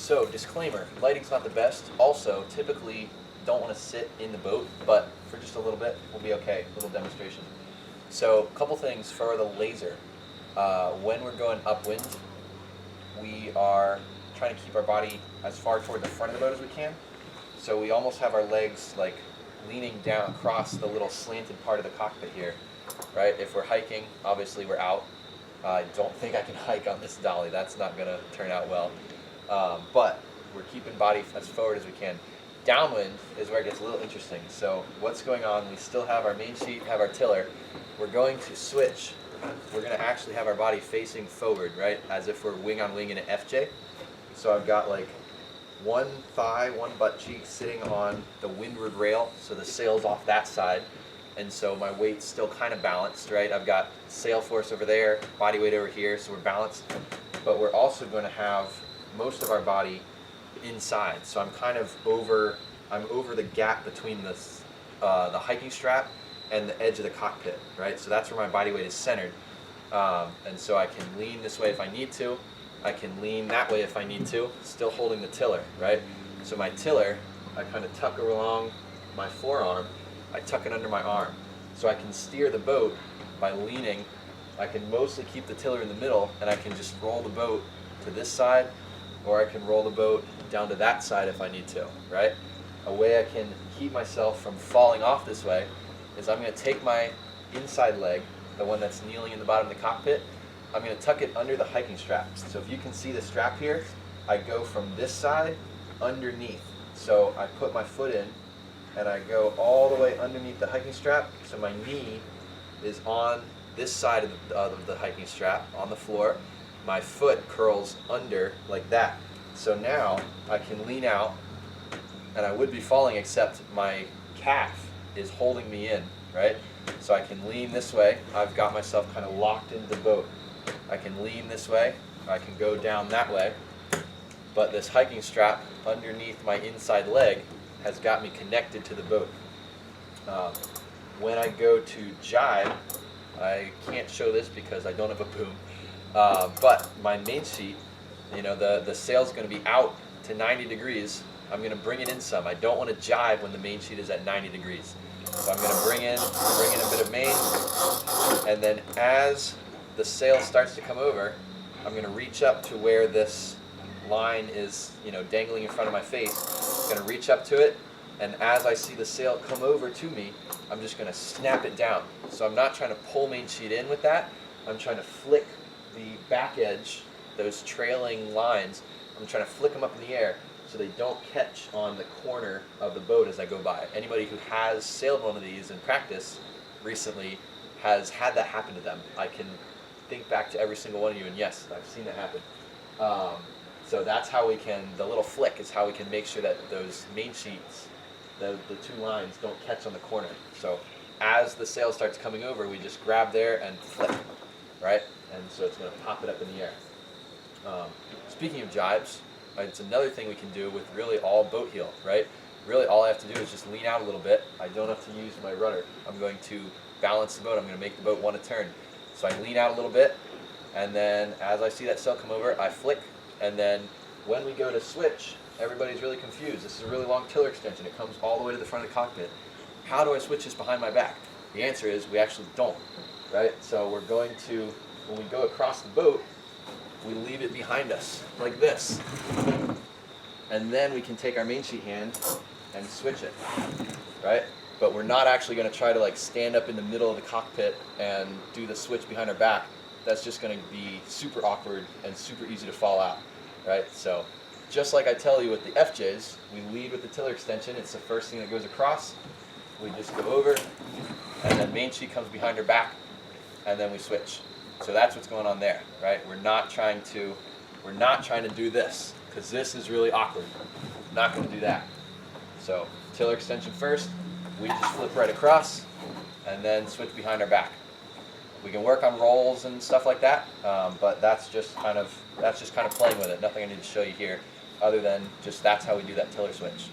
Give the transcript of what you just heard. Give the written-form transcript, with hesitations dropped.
So, disclaimer, lighting's not the best. Also, typically don't want to sit in the boat, but for just a little bit, we'll be okay. A little demonstration. So, a couple things for the laser. When we're going upwind, we are trying to keep our body as far toward the front of the boat as we can. So we almost have our legs like leaning down across the little slanted part of the cockpit here, right? If we're hiking, obviously we're out. I don't think I can hike on this dolly. That's not going to turn out well. But we're keeping body as forward as we can. Downwind is where it gets a little interesting. So what's going on? We still have our main sheet, have our tiller. We're going to switch. We're going to actually have our body facing forward, right? As if we're wing on wing in an FJ. So I've got like one thigh, one butt cheek sitting on the windward rail, so the sail's off that side, and so my weight's still kind of balanced, right? I've got sail force over there, body weight over here, so we're balanced, but we're also going to have most of our body inside, so I'm kind of over the gap between the hiking strap and the edge of the cockpit, right? So that's where my body weight is centered, and so I can lean this way if I need to. I can lean that way if I need to, still holding the tiller, right? So my tiller, I kind of tuck along my forearm, I tuck it under my arm. So I can steer the boat by leaning. I can mostly keep the tiller in the middle, and I can just roll the boat to this side, or I can roll the boat down to that side if I need to, right? A way I can keep myself from falling off this way is I'm going to take my inside leg, the one that's kneeling in the bottom of the cockpit, I'm going to tuck it under the hiking straps. So if you can see the strap here, I go from this side underneath. So I put my foot in and I go all the way underneath the hiking strap. So my knee is on this side of the hiking strap on the floor. My foot curls under like that. So now I can lean out, and I would be falling except my calf is holding me in, right? So I can lean this way. I've got myself kind of locked into the boat. I can lean this way, I can go down that way, but this hiking strap underneath my inside leg has got me connected to the boat. When I go to jibe, I can't show this because I don't have a boom, but my main sheet, you know, the sail's going to be out to 90 degrees. I'm going to bring it in some. I don't want to jibe when the main sheet is at 90 degrees. So I'm going to bring in a bit of main, and then as the sail starts to come over, I'm going to reach up to where this line is, you know, dangling in front of my face. I'm going to reach up to it, and as I see the sail come over to me, I'm just going to snap it down. So I'm not trying to pull main sheet in with that. I'm trying to flick the back edge, those trailing lines, I'm trying to flick them up in the air so they don't catch on the corner of the boat as I go by. Anybody who has sailed one of these in practice recently has had that happen to them. I can think back to every single one of you, and yes, I've seen that happen. So that's how we can, the little flick is how we can make sure that those main sheets, the two lines, don't catch on the corner. So as the sail starts coming over, we just grab there and flick, right? And so it's going to pop it up in the air. Speaking of jibes, it's another thing we can do with really all boat heel, right? Really all I have to do is just lean out a little bit. I don't have to use my rudder. I'm going to balance the boat. I'm going to make the boat want to turn. So I lean out a little bit, and then as I see that sail come over, I flick, and then when we go to switch, everybody's really confused. This is a really long tiller extension. It comes all the way to the front of the cockpit. How do I switch this behind my back? The answer is we actually don't, right? So we're going to, when we go across the boat, we leave it behind us like this. And then we can take our main sheet hand and switch it, right? But we're not actually going to try to like stand up in the middle of the cockpit and do the switch behind our back. That's just going to be super awkward and super easy to fall out, right? So just like I tell you with the FJs, we lead with the tiller extension. It's the first thing that goes across. We just go over, and then main sheet comes behind our back, and then we switch. So that's what's going on there, right? We're not trying to do this, because this is really awkward. Not going to do that. So tiller extension first. We just flip right across, and then switch behind our back. We can work on rolls and stuff like that, but that's just kind of playing with it. Nothing I need to show you here, other than just that's how we do that tiller switch.